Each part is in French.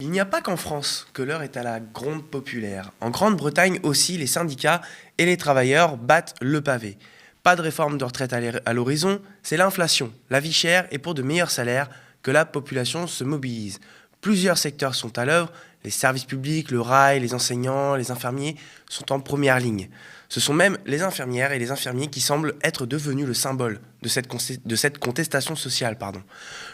Il n'y a pas qu'en France que l'heure est à la gronde populaire. En Grande-Bretagne aussi, les syndicats et les travailleurs battent le pavé. Pas de réforme de retraite à l'horizon, c'est l'inflation, la vie chère et pour de meilleurs salaires que la population se mobilise. Plusieurs secteurs sont à l'œuvre, les services publics, le rail, les enseignants, les infirmiers sont en première ligne. Ce sont même les infirmières et les infirmiers qui semblent être devenus le symbole de cette contestation sociale.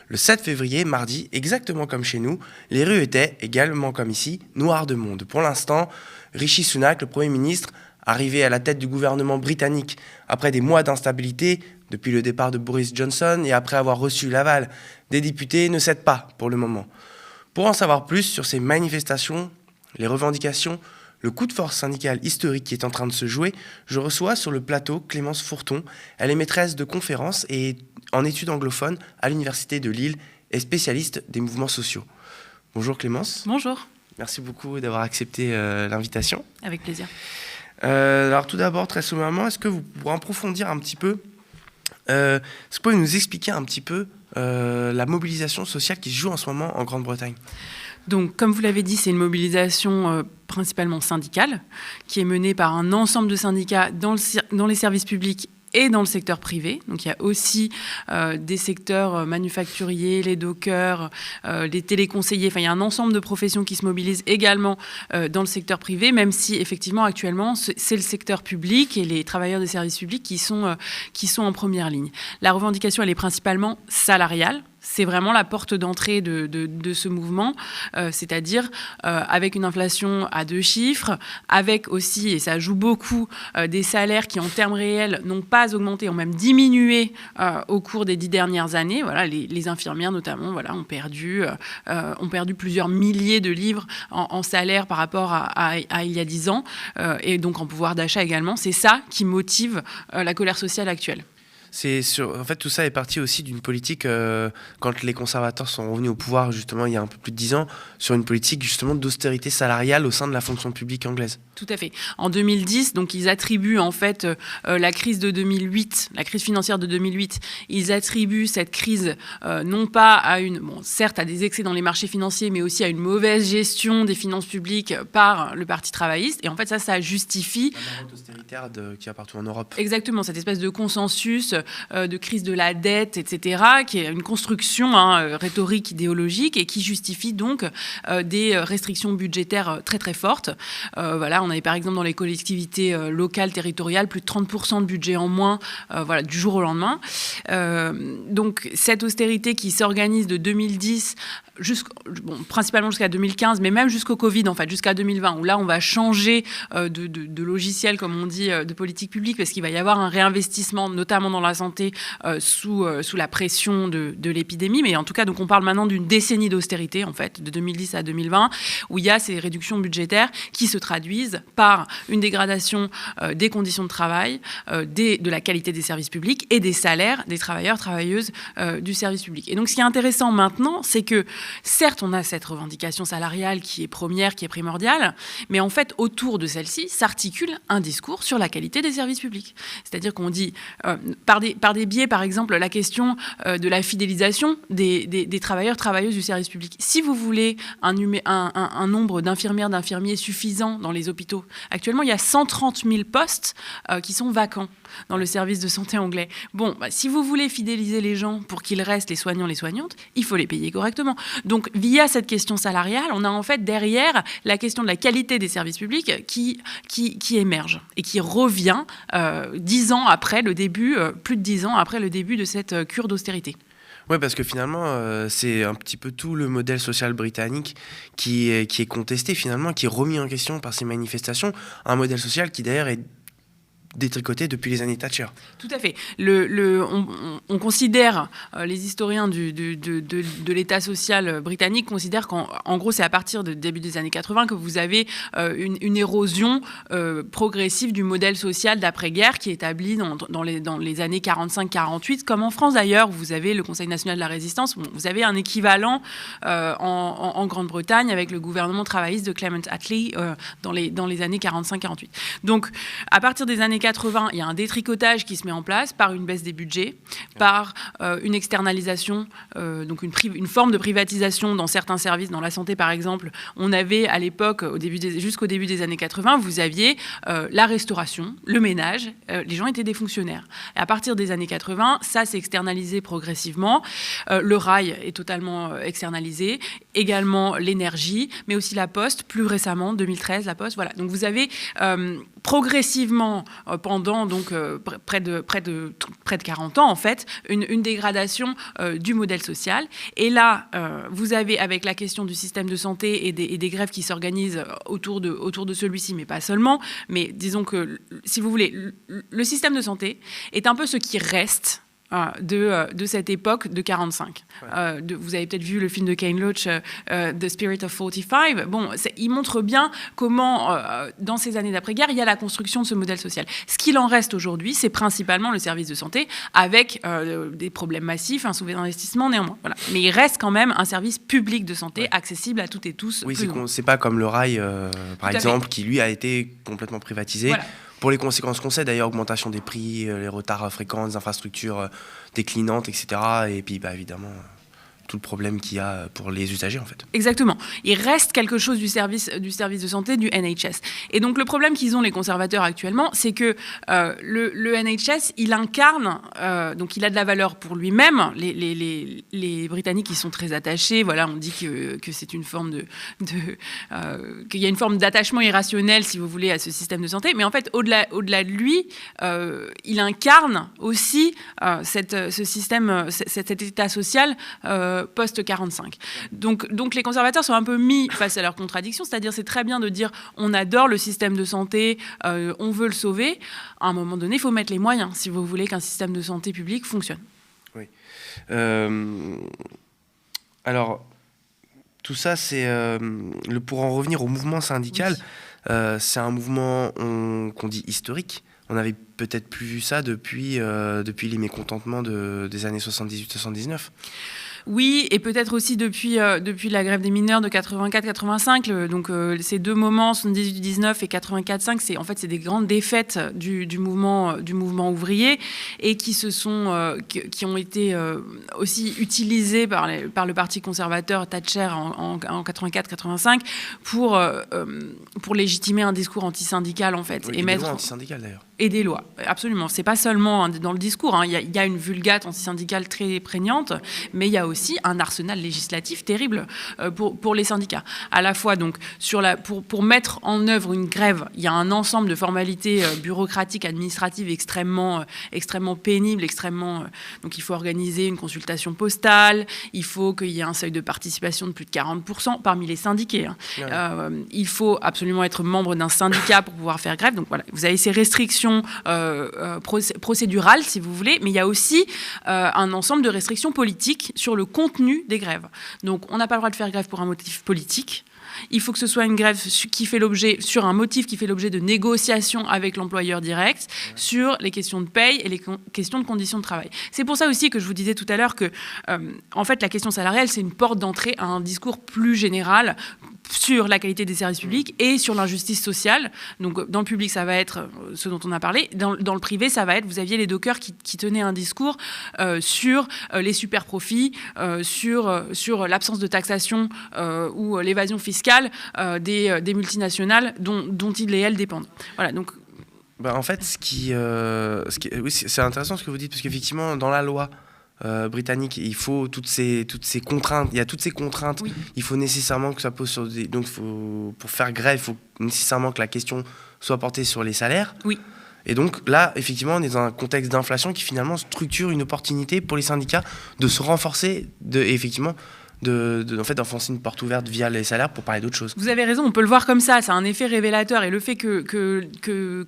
Le 7 février, mardi, exactement comme chez nous, les rues étaient, également comme ici, noires de monde. Pour l'instant, Rishi Sunak, le Premier ministre, arrivé à la tête du gouvernement britannique après des mois d'instabilité, depuis le départ de Boris Johnson et après avoir reçu l'aval des députés, ne cède pas pour le moment. Pour en savoir plus sur ces manifestations, les revendications, le coup de force syndical historique qui est en train de se jouer, je reçois sur le plateau Clémence Fourton. Elle est maîtresse de conférences et en études anglophones à l'Université de Lille et spécialiste des mouvements sociaux. Bonjour Clémence. Bonjour. Merci beaucoup d'avoir accepté l'invitation. Avec plaisir. Alors tout d'abord, très sommairement, est-ce que vous pourrez approfondir un petit peu, est-ce que vous pouvez nous expliquer un petit peu la mobilisation sociale qui se joue en ce moment en Grande-Bretagne ? Donc, comme vous l'avez dit, c'est une mobilisation principalement syndicale qui est menée par un ensemble de syndicats dans les services publics et dans le secteur privé. Donc il y a aussi des secteurs manufacturiers, les dockers, les téléconseillers. Enfin, il y a un ensemble de professions qui se mobilisent également dans le secteur privé, même si effectivement actuellement c'est le secteur public et les travailleurs des services publics qui sont en première ligne. La revendication, elle est principalement salariale. C'est vraiment la porte d'entrée de ce mouvement, c'est-à-dire avec une inflation à 2 chiffres, avec aussi, et ça joue beaucoup, des salaires qui en termes réels n'ont pas augmenté, ont même diminué au cours des 10 dernières années. Voilà, les infirmières notamment ont perdu plusieurs milliers de livres en salaire par rapport à il y a 10 ans, et donc en pouvoir d'achat également. C'est ça qui motive la colère sociale actuelle. En fait, tout ça est parti aussi d'une politique, quand les conservateurs sont revenus au pouvoir, justement, il y a un peu plus de 10 ans, sur une politique, justement, d'austérité salariale au sein de la fonction publique anglaise. Tout à fait. En 2010, donc, ils attribuent, en fait, la crise de 2008, la crise financière de 2008, ils attribuent cette crise, non pas certes, à des excès dans les marchés financiers, mais aussi à une mauvaise gestion des finances publiques par le Parti travailliste. Et en fait, ça justifie... La marotte austéritaire qu'il y a partout en Europe. Exactement, cette espèce de consensus de crise de la dette, etc., qui est une construction rhétorique, idéologique, et qui justifie donc des restrictions budgétaires très très fortes. On avait par exemple dans les collectivités locales, territoriales, plus de 30% de budget en moins du jour au lendemain. Donc cette austérité qui s'organise de 2010 principalement jusqu'à 2015, mais même jusqu'au Covid, en fait, jusqu'à 2020, où là, on va changer de logiciel, comme on dit, de politique publique, parce qu'il va y avoir un réinvestissement, notamment dans la santé, sous la pression de l'épidémie. Mais en tout cas, donc, on parle maintenant d'une décennie d'austérité, en fait, de 2010 à 2020, où il y a ces réductions budgétaires qui se traduisent par une dégradation des conditions de travail, de la qualité des services publics et des salaires des travailleurs, travailleuses du service public. Et donc, ce qui est intéressant maintenant, c'est que certes, on a cette revendication salariale qui est première, qui est primordiale, mais en fait, autour de celle-ci s'articule un discours sur la qualité des services publics. C'est-à-dire qu'on dit, par des biais, par exemple, la question de la fidélisation des travailleurs, travailleuses du service public. Si vous voulez un nombre d'infirmières, d'infirmiers suffisant dans les hôpitaux, actuellement, il y a 130 000 postes qui sont vacants dans le service de santé anglais. Si vous voulez fidéliser les gens pour qu'ils restent, les soignants, les soignantes, il faut les payer correctement. Donc, via cette question salariale, on a en fait derrière la question de la qualité des services publics qui émerge et qui revient 10 ans après le début, plus de 10 ans après le début de cette cure d'austérité. Oui, parce que finalement, c'est un petit peu tout le modèle social britannique qui est contesté, finalement, qui est remis en question par ces manifestations. Un modèle social qui, d'ailleurs, est détricoté depuis les années Thatcher. Tout à fait. On considère, les historiens de l'État social britannique considèrent qu'en gros, c'est à partir du début des années 80 que vous avez une érosion progressive du modèle social d'après-guerre qui est établi dans les années 45-48, comme en France d'ailleurs, où vous avez le Conseil national de la résistance. Vous avez un équivalent en Grande-Bretagne avec le gouvernement travailliste de Clement Attlee dans les années 45-48. Donc, à partir des années 80, il y a un détricotage qui se met en place par une baisse des budgets, par une externalisation, donc une forme de privatisation dans certains services, dans la santé par exemple. On avait à l'époque, jusqu'au début des années 80, vous aviez la restauration, le ménage, les gens étaient des fonctionnaires. Et à partir des années 80, ça s'est externalisé progressivement. Le rail est totalement externalisé, également l'énergie, mais aussi la Poste, plus récemment, 2013, la Poste. Voilà. Donc vous avez progressivement, pendant donc, près de 40 ans, en fait, une dégradation du modèle social. Et là, vous avez, avec la question du système de santé et des grèves qui s'organisent autour de celui-ci, mais pas seulement, mais disons que, si vous voulez, le système de santé est un peu ce qui reste de cette époque de 45. Ouais. Vous avez peut-être vu le film de Ken Loach, The Spirit of 45. Bon, il montre bien comment, dans ces années d'après-guerre, il y a la construction de ce modèle social. Ce qu'il en reste aujourd'hui, c'est principalement le service de santé, avec des problèmes massifs, un sous-investissement néanmoins. Voilà. Mais il reste quand même un service public de santé accessible à toutes et tous. Oui, c'est pas comme le rail, par exemple, qui lui a été complètement privatisé. Voilà. Pour les conséquences qu'on sait, d'ailleurs, augmentation des prix, les retards fréquents, des infrastructures déclinantes, etc. Et puis, évidemment, tout le problème qu'il y a pour les usagers, en fait. Exactement. Il reste quelque chose du service de santé, du NHS. Et donc, le problème qu'ils ont, les conservateurs, actuellement, c'est que le NHS, il incarne, donc il a de la valeur pour lui-même. Les Britanniques, ils sont très attachés. Voilà, on dit que c'est une forme qu'il y a une forme d'attachement irrationnel, si vous voulez, à ce système de santé. Mais en fait, au-delà de lui, il incarne aussi ce système, cet état social post-45. Donc les conservateurs sont un peu mis face à leurs contradictions, c'est-à-dire c'est très bien de dire on adore le système de santé, on veut le sauver. À un moment donné, il faut mettre les moyens si vous voulez qu'un système de santé publique fonctionne. Oui. Alors, tout ça, c'est pour en revenir au mouvement syndical, oui. C'est un mouvement qu'on dit historique. On n'avait peut-être plus vu ça depuis les mécontentements des années 78-79. Oui, et peut-être aussi depuis la grève des mineurs de 84-85. Donc ces deux moments, 78-19 et 84-5, c'est des grandes défaites du mouvement ouvrier et qui ont été aussi utilisées par le Parti conservateur Thatcher en 84-85 pour légitimer un discours antisyndical en fait. Oui, et des lois antisyndicales d'ailleurs. Et des lois, absolument. C'est pas seulement dans le discours. Il y a une vulgate antisyndicale très prégnante, mais il y a aussi un arsenal législatif terrible pour les syndicats. À la fois, donc, pour mettre en œuvre une grève, il y a un ensemble de formalités bureaucratiques, administratives extrêmement pénibles, donc il faut organiser une consultation postale, il faut qu'il y ait un seuil de participation de plus de 40% parmi les syndiqués. Ouais. Il faut absolument être membre d'un syndicat pour pouvoir faire grève. Donc voilà, vous avez ces restrictions procédurales, si vous voulez, mais il y a aussi un ensemble de restrictions politiques sur le contenu des grèves. Donc, on n'a pas le droit de faire grève pour un motif politique. Il faut que ce soit une grève sur un motif qui fait l'objet de négociations avec l'employeur direct sur les questions de paye et les questions de conditions de travail. C'est pour ça aussi que je vous disais tout à l'heure que, en fait, la question salariale, c'est une porte d'entrée à un discours plus général sur la qualité des services publics et sur l'injustice sociale. Donc, dans le public, ça va être ce dont on a parlé. Dans le privé, ça va être, vous aviez les dockers qui tenaient un discours sur les super profits, sur l'absence de taxation ou l'évasion fiscale des multinationales dont ils et elles dépendent. Voilà, donc... En fait, oui, c'est intéressant ce que vous dites, parce qu'effectivement, dans la loi britannique, il faut toutes ces contraintes. Il y a toutes ces contraintes. Oui. Il faut nécessairement que ça pose sur des... Donc, pour faire grève, il faut nécessairement que la question soit portée sur les salaires. Oui. Et donc là, effectivement, on est dans un contexte d'inflation qui finalement structure une opportunité pour les syndicats de se renforcer, effectivement, d'enfoncer une porte ouverte via les salaires pour parler d'autre chose. Vous avez raison, on peut le voir comme ça, c'est un effet révélateur. Et le fait que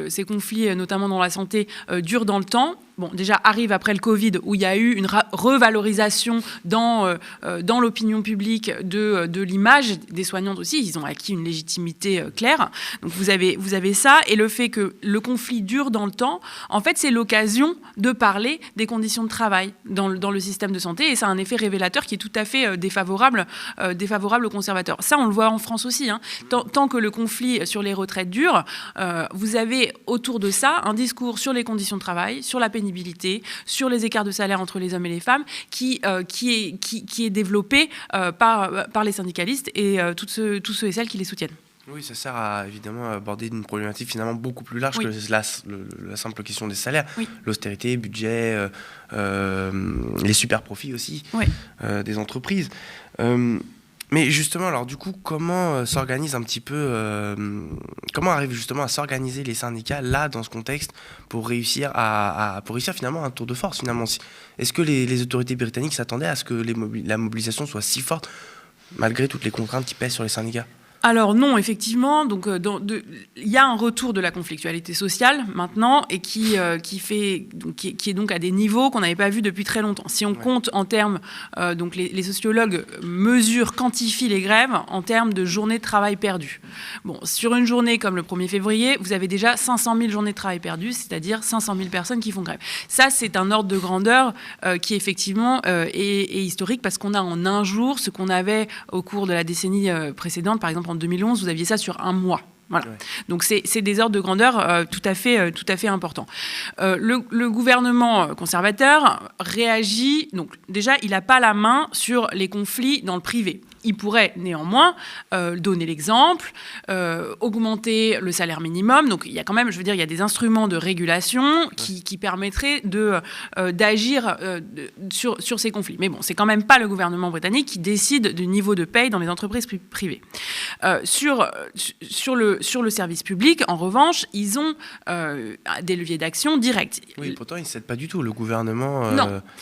ces conflits, notamment dans la santé, durent dans le temps, bon, déjà arrive après le Covid, où il y a eu une revalorisation dans l'opinion publique de l'image des soignantes aussi. Ils ont acquis une légitimité claire. Donc vous avez ça, et le fait que le conflit dure dans le temps, en fait, c'est l'occasion de parler des conditions de travail dans le système de santé, et ça a un effet révélateur qui est tout à fait défavorable aux conservateurs. Ça, on le voit en France aussi. Hein. Tant que le conflit sur les retraites dure, vous avez autour de ça un discours sur les conditions de travail, sur la pénibilité, sur les écarts de salaire entre les hommes et les femmes, qui est développé par les syndicalistes et tous ceux et celles qui les soutiennent. Oui, ça sert à évidemment aborder une problématique finalement beaucoup plus large que la simple question des salaires. Oui. L'austérité, budget, les super profits aussi des entreprises. Mais justement, alors du coup, comment s'organise un petit peu, comment arrivent justement à s'organiser les syndicats là dans ce contexte pour réussir finalement un tour de force finalement. Est-ce que les autorités britanniques s'attendaient à ce que la mobilisation soit si forte malgré toutes les contraintes qui pèsent sur les syndicats ? Alors non, effectivement, donc il y a un retour de la conflictualité sociale maintenant, et qui est donc à des niveaux qu'on n'avait pas vus depuis très longtemps. Si on compte en termes, donc les sociologues quantifient les grèves en termes de journées de travail perdues. Bon, sur une journée comme le 1er février, vous avez déjà 500 000 journées de travail perdues, c'est-à-dire 500 000 personnes qui font grève. Ça, c'est un ordre de grandeur qui effectivement est historique, parce qu'on a en un jour ce qu'on avait au cours de la décennie précédente, par exemple en 2011, vous aviez ça sur un mois. Voilà. Ouais. Donc c'est des ordres de grandeur tout à fait importants. Le gouvernement conservateur réagit. Donc déjà, il n'a pas la main sur les conflits dans le privé. Il pourrait néanmoins donner l'exemple, augmenter le salaire minimum. Donc il y a quand même, je veux dire, il y a des instruments de régulation qui permettraient d'agir sur ces conflits. Mais bon, c'est quand même pas le gouvernement britannique qui décide du niveau de paye dans les entreprises privées. Sur le service public, en revanche, ils ont des leviers d'action directs. Oui, pourtant, ils ne cèdent pas du tout. Le gouvernement,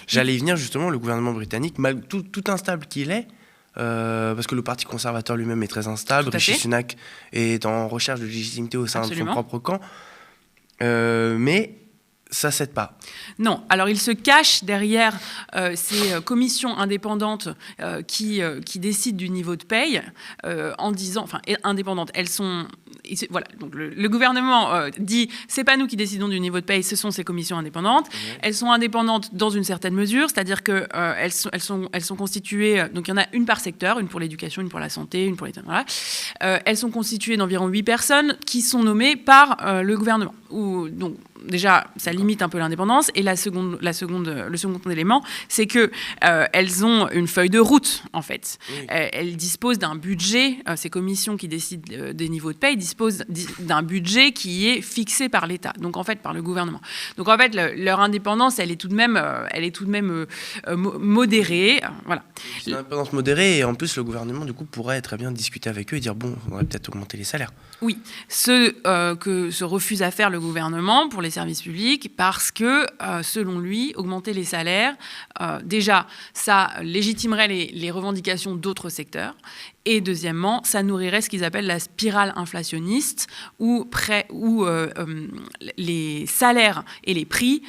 j'allais y venir justement, le gouvernement britannique, tout instable qu'il est, parce que le parti conservateur lui-même est très instable, Rishi Sunak est en recherche de légitimité au sein de son propre camp, mais ça ne cède pas. Non, alors il se cache derrière ces commissions indépendantes qui décident du niveau de paye en disant, enfin indépendantes, elles sont... Voilà, donc le gouvernement dit c'est pas nous qui décidons du niveau de paye, ce sont ces commissions indépendantes. Elles sont indépendantes dans une certaine mesure, c'est-à-dire que elles sont constituées, donc il y en a une par secteur, une pour l'éducation, une pour la santé, une pour les... Voilà. Elles sont constituées d'environ 8 personnes qui sont nommées par le gouvernement. Donc déjà, ça limite un peu l'indépendance. Et le second élément, c'est que elles ont une feuille de route, en fait. Oui. Elles disposent d'un budget. Ces commissions qui décident des niveaux de paye disposent d'un budget qui est fixé par l'État, donc en fait par le gouvernement. Donc en fait, leur indépendance, elle est tout de même modérée. Voilà. C'est une indépendance modérée, et en plus, le gouvernement, du coup, pourrait très bien discuter avec eux et dire bon, on va peut-être augmenter les salaires. Oui, que se refuse à faire le gouvernement pour les services publics, parce que, selon lui, augmenter les salaires, déjà, ça légitimerait les revendications d'autres secteurs, et deuxièmement, ça nourrirait ce qu'ils appellent la spirale inflationniste, où les salaires et les prix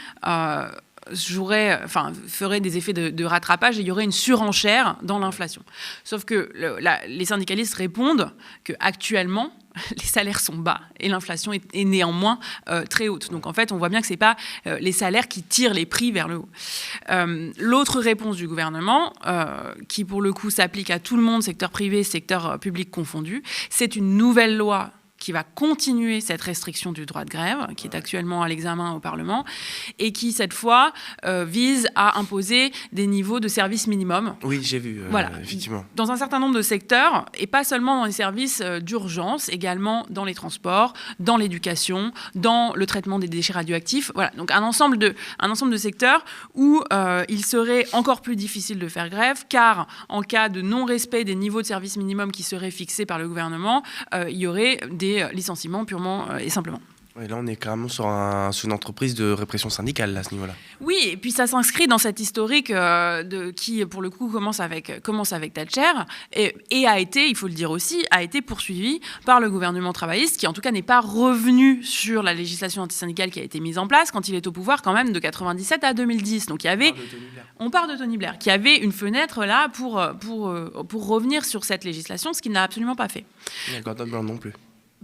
ferait des effets de rattrapage, et il y aurait une surenchère dans l'inflation. Sauf que les syndicalistes répondent qu'actuellement, les salaires sont bas et l'inflation est néanmoins très haute. Donc en fait, on voit bien que ce n'est pas les salaires qui tirent les prix vers le haut. L'autre réponse du gouvernement, qui pour le coup s'applique à tout le monde, secteur privé, secteur public confondu, c'est une nouvelle loi qui va continuer cette restriction du droit de grève, qui est actuellement à l'examen au Parlement, et qui, cette fois, vise à imposer des niveaux de services minimum. Oui, j'ai vu, effectivement. Dans un certain nombre de secteurs, et pas seulement dans les services d'urgence, également dans les transports, dans l'éducation, dans le traitement des déchets radioactifs. Voilà, donc un ensemble de secteurs où il serait encore plus difficile de faire grève, car en cas de non-respect des niveaux de services minimum qui seraient fixés par le gouvernement, il y aurait des licenciements purement et simplement. Et là, on est carrément sur une entreprise de répression syndicale, là, à ce niveau-là. Oui, et puis ça s'inscrit dans cette historique qui, pour le coup, commence avec Thatcher et a été, il faut le dire aussi, a été poursuivi par le gouvernement travailliste, qui en tout cas n'est pas revenu sur la législation antisyndicale qui a été mise en place quand il est au pouvoir quand même de 97 à 2010. Donc il y avait, on part de Tony Blair, qui avait une fenêtre là pour revenir sur cette législation, ce qu'il n'a absolument pas fait. Et Gordon Brown non plus.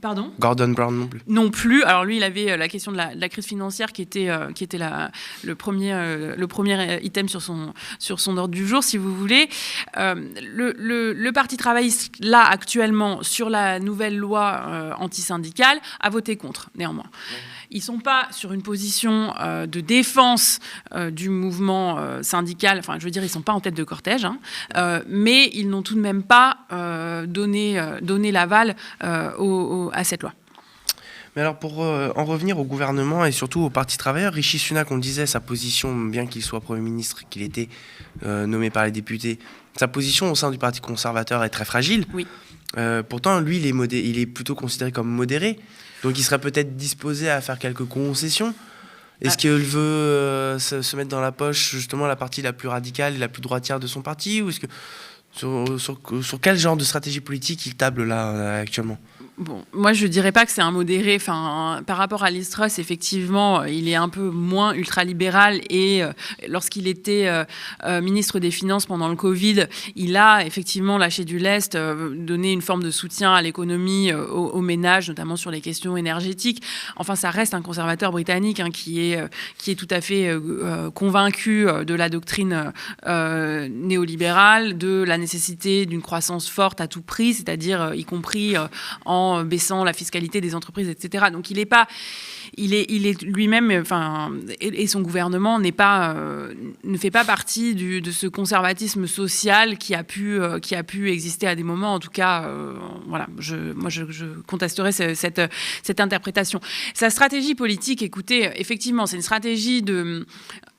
Pardon ? Gordon Brown non plus. Non plus. Alors lui, il avait la question de la crise financière qui était le premier item sur son ordre du jour, si vous voulez. Le Parti travailliste, là, actuellement, sur la nouvelle loi antisyndicale, a voté contre, néanmoins. Ouais. Ils ne sont pas sur une position de défense du mouvement syndical. Enfin, je veux dire, ils ne sont pas en tête de cortège, hein, mais ils n'ont tout de même pas donné l'aval à cette loi. Mais alors, pour en revenir au gouvernement et surtout au Parti travailleur, Rishi Sunak, on le disait, sa position, bien qu'il soit Premier ministre, qu'il était nommé par les députés, sa position au sein du Parti conservateur est très fragile. Oui. Pourtant, lui, il est plutôt considéré comme modéré. Donc, il serait peut-être disposé à faire quelques concessions. Est-ce qu'il veut se mettre dans la poche, justement, la partie la plus radicale et la plus droitière de son parti ? Ou est-ce que sur quel genre de stratégie politique il table là, actuellement ? Bon, moi, je ne dirais pas que c'est un modéré. Enfin, par rapport à Liz Truss, effectivement, il est un peu moins ultralibéral. Et lorsqu'il était ministre des Finances pendant le Covid, il a effectivement lâché du lest, donné une forme de soutien à l'économie, aux ménages, notamment sur les questions énergétiques. Enfin, ça reste un conservateur britannique, hein, qui est tout à fait convaincu de la doctrine néolibérale, de la nécessité d'une croissance forte à tout prix, c'est-à-dire y compris en baissant la fiscalité des entreprises, etc. Donc il est lui-même, enfin, et son gouvernement ne fait pas partie de ce conservatisme social qui a pu exister à des moments. En tout cas, voilà, je contesterai cette interprétation. Sa stratégie politique, écoutez, effectivement, c'est une stratégie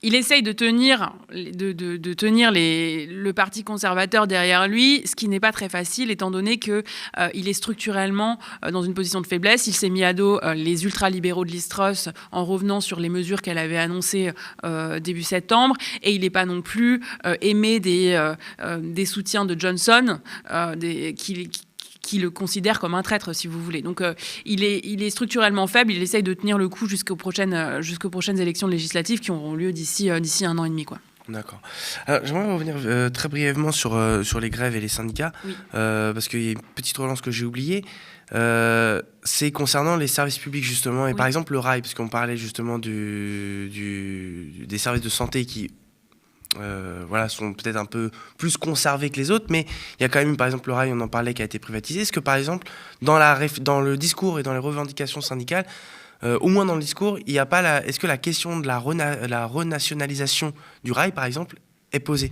il essaye de tenir le Parti conservateur derrière lui, ce qui n'est pas très facile, étant donné qu'il est structurellement dans une position de faiblesse. Il s'est mis à dos les ultralibéraux de Liz Truss en revenant sur les mesures qu'elle avait annoncées début septembre, et il n'est pas non plus aimé des soutiens de Johnson, qui le considère comme un traître, si vous voulez. Donc, il est structurellement faible. Il essaye de tenir le coup jusqu'aux prochaines élections législatives qui auront lieu d'ici 1 an et demi, quoi. D'accord. Alors, j'aimerais revenir très brièvement sur les grèves et les syndicats, oui. Parce qu'il y a une petite relance que j'ai oubliée. C'est concernant les services publics, justement, et oui. Par exemple le rail, parce qu'on parlait justement des services de santé qui sont peut-être un peu plus conservés que les autres, mais il y a quand même, par exemple, le rail, on en parlait, qui a été privatisé. Est-ce que, par exemple, dans le discours et dans les revendications syndicales, au moins dans le discours, il n'y a pas est-ce que la question de la renationalisation du rail, par exemple, est posée ?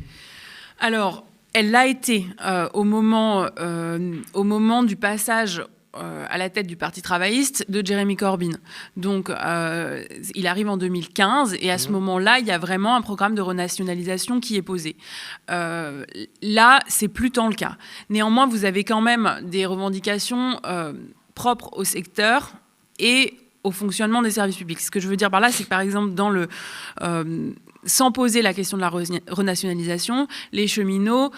Alors, elle l'a été au moment du passage à la tête du Parti travailliste de Jeremy Corbyn. Donc, il arrive en 2015 et à ce moment-là, il y a vraiment un programme de renationalisation qui est posé. Là, c'est plus tant le cas. Néanmoins, vous avez quand même des revendications propres au secteur et au fonctionnement des services publics. Ce que je veux dire par là, c'est que, par exemple, sans poser la question de la renationalisation, les cheminots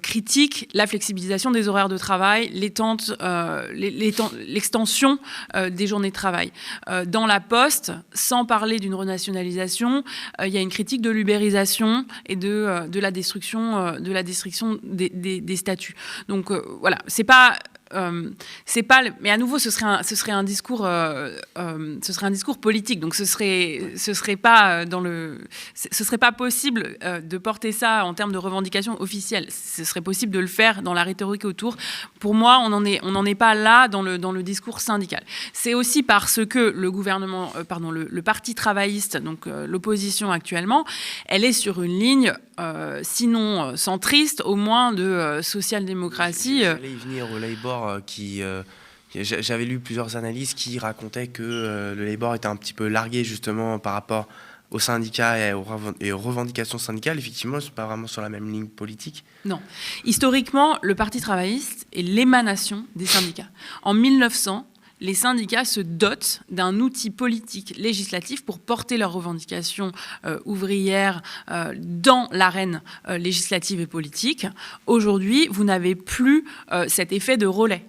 critiquent la flexibilisation des horaires de travail, l'extension des journées de travail. Dans la Poste, sans parler d'une renationalisation, il y a une critique de l'ubérisation et de la destruction des statuts. Donc voilà, c'est pas mais à nouveau ce serait un discours politique, donc ce serait pas possible de porter ça en termes de revendications officielles. Ce serait possible de le faire dans la rhétorique autour. Pour moi, on n'en est pas là dans le discours syndical. C'est aussi parce que le gouvernement, le Parti travailliste, donc l'opposition actuellement, elle est sur une ligne sinon centriste, au moins de social-démocratie. J'allais y venir au Labour j'avais lu plusieurs analyses qui racontaient que le Labour était un petit peu largué justement par rapport aux syndicats et aux revendications syndicales. Effectivement, ils ne sont pas vraiment sur la même ligne politique. Non. Historiquement, le Parti travailliste est l'émanation des syndicats. En 1900, les syndicats se dotent d'un outil politique législatif pour porter leurs revendications ouvrières dans l'arène législative et politique. Aujourd'hui, vous n'avez plus cet effet de relais.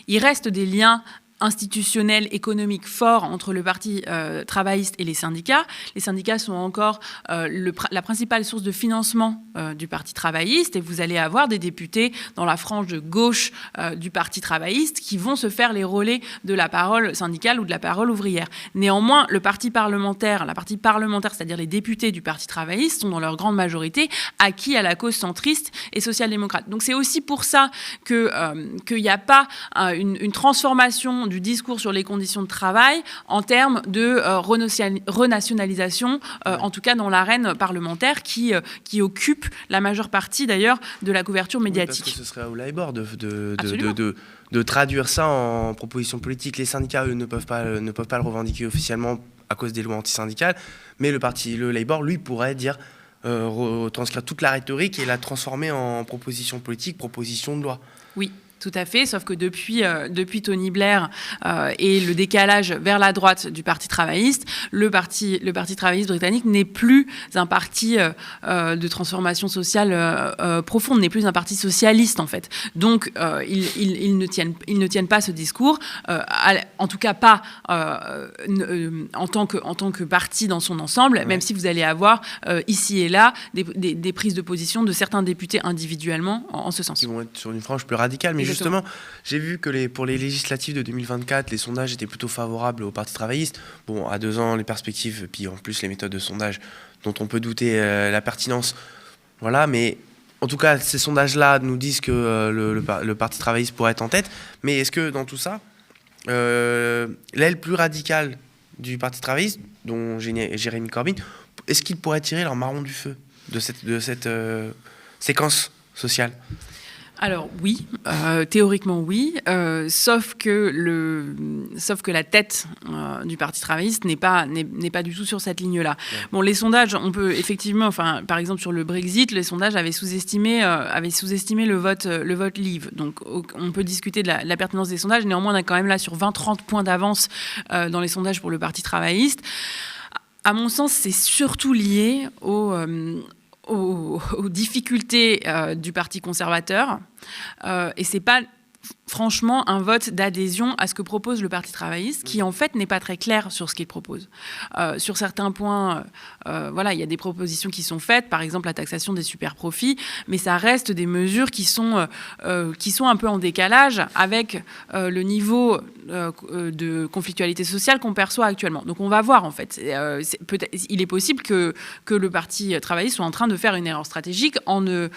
Il reste des liens institutionnel, économique fort entre le parti travailliste et les syndicats. Les syndicats sont encore la principale source de financement du parti travailliste, et vous allez avoir des députés dans la frange de gauche du parti travailliste qui vont se faire les relais de la parole syndicale ou de la parole ouvrière. Néanmoins, la partie parlementaire, c'est-à-dire les députés du parti travailliste, sont dans leur grande majorité acquis à la cause centriste et social-démocrate. Donc c'est aussi pour ça qu'il n'y a pas une transformation du discours sur les conditions de travail en termes de renationalisation, en tout cas dans l'arène parlementaire qui occupe la majeure partie d'ailleurs de la couverture médiatique. Oui, parce que ce serait au Labour de traduire ça en proposition politique. Les syndicats, eux, ne peuvent pas le revendiquer officiellement à cause des lois antisyndicales, mais le Labour, lui, pourrait dire transcrire toute la rhétorique et la transformer en proposition politique, proposition de loi. Oui. Tout à fait, sauf que depuis Tony Blair et le décalage vers la droite du Parti travailliste, le parti travailliste britannique n'est plus un parti de transformation sociale profonde, n'est plus un parti socialiste en fait. Donc ils ne tiennent pas ce discours, en tout cas pas en tant que parti dans son ensemble, même si vous allez avoir ici et là des prises de position de certains députés individuellement en ce sens. Ils vont être sur une frange plus radicale, mais justement, j'ai vu que pour les législatives de 2024, les sondages étaient plutôt favorables au Parti travailliste. Bon, à 2 ans, les perspectives, puis en plus les méthodes de sondage dont on peut douter la pertinence. Voilà, mais en tout cas, ces sondages-là nous disent que le Parti travailliste pourrait être en tête. Mais est-ce que dans tout ça, l'aile plus radicale du Parti travailliste, dont Jérémy Corbyn, est-ce qu'ils pourraient tirer leur marron du feu de cette séquence sociale ? Alors oui, théoriquement oui, sauf que la tête du Parti travailliste n'est pas du tout sur cette ligne-là. Ouais. Bon, les sondages, on peut effectivement, par exemple sur le Brexit, les sondages avaient sous-estimé le vote Leave. Donc on peut discuter de la pertinence des sondages. Néanmoins, on est quand même là sur 20-30 points d'avance dans les sondages pour le Parti travailliste. À mon sens, c'est surtout lié aux difficultés du Parti conservateur, et c'est pas franchement un vote d'adhésion à ce que propose le Parti travailliste, qui en fait n'est pas très clair sur ce qu'il propose. Sur certains points, il y a des propositions qui sont faites, par exemple la taxation des super-profits, mais ça reste des mesures qui sont un peu en décalage avec le niveau de conflictualité sociale qu'on perçoit actuellement. Donc on va voir en fait. Il est possible que le Parti travailliste soit en train de faire une erreur stratégique en ne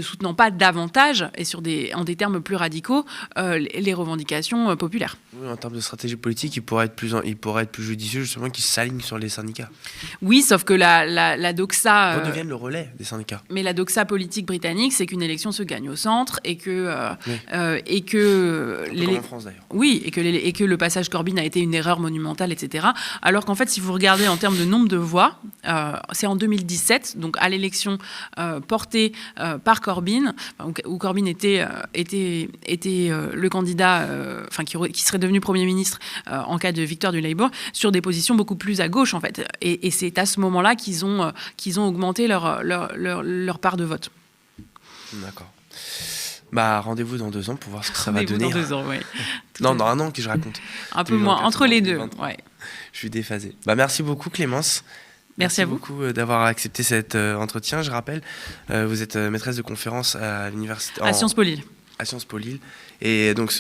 soutenant pas davantage et en des termes plus radicaux les revendications populaires. Oui, en termes de stratégie politique, il pourrait être plus judicieux justement qu'il s'aligne sur les syndicats. Oui, sauf que la doxa... redeviennent le relais des syndicats. Mais la doxa politique britannique, c'est qu'une élection se gagne au centre et que... comme en France d'ailleurs. Oui, et que le passage Corbyn a été une erreur monumentale, etc. Alors qu'en fait, si vous regardez en termes de nombre de voix, c'est en 2017, donc à l'élection portée par Corbyn, où Corbyn était le candidat qui serait devenu Premier ministre en cas de victoire du Labour, sur des positions beaucoup plus à gauche en fait. Et c'est à ce moment-là qu'ils ont augmenté leur part de vote. D'accord. Bah, rendez-vous dans 2 ans pour voir ce que ça va donner. Dans 2 ans, oui. Non, dans 1 an que je raconte. Un peu moins, entre les deux. Ouais. Je suis déphasé. Bah, merci beaucoup Clémence. Merci à vous. Merci beaucoup d'avoir accepté cet entretien. Je rappelle, vous êtes maîtresse de conférence à l'université... À Sciences Po Lille. À Sciences Po Lille, et donc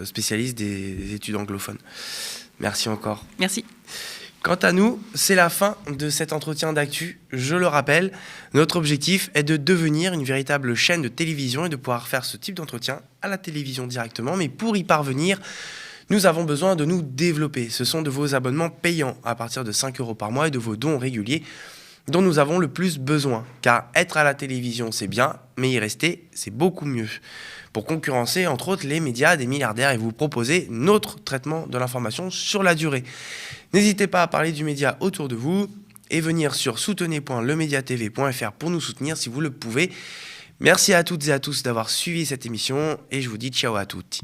spécialiste des études anglophones. Merci encore. Merci. Quant à nous, c'est la fin de cet entretien d'actu. Je le rappelle, notre objectif est de devenir une véritable chaîne de télévision et de pouvoir faire ce type d'entretien à la télévision directement. Mais pour y parvenir, nous avons besoin de nous développer. Ce sont de vos abonnements payants à partir de 5 € par mois et de vos dons réguliers dont nous avons le plus besoin. Car être à la télévision, c'est bien, mais y rester, c'est beaucoup mieux. Pour concurrencer, entre autres, les médias des milliardaires et vous proposer notre traitement de l'information sur la durée. N'hésitez pas à parler du média autour de vous et venir sur soutenez.lemediatv.fr pour nous soutenir si vous le pouvez. Merci à toutes et à tous d'avoir suivi cette émission et je vous dis ciao à toutes.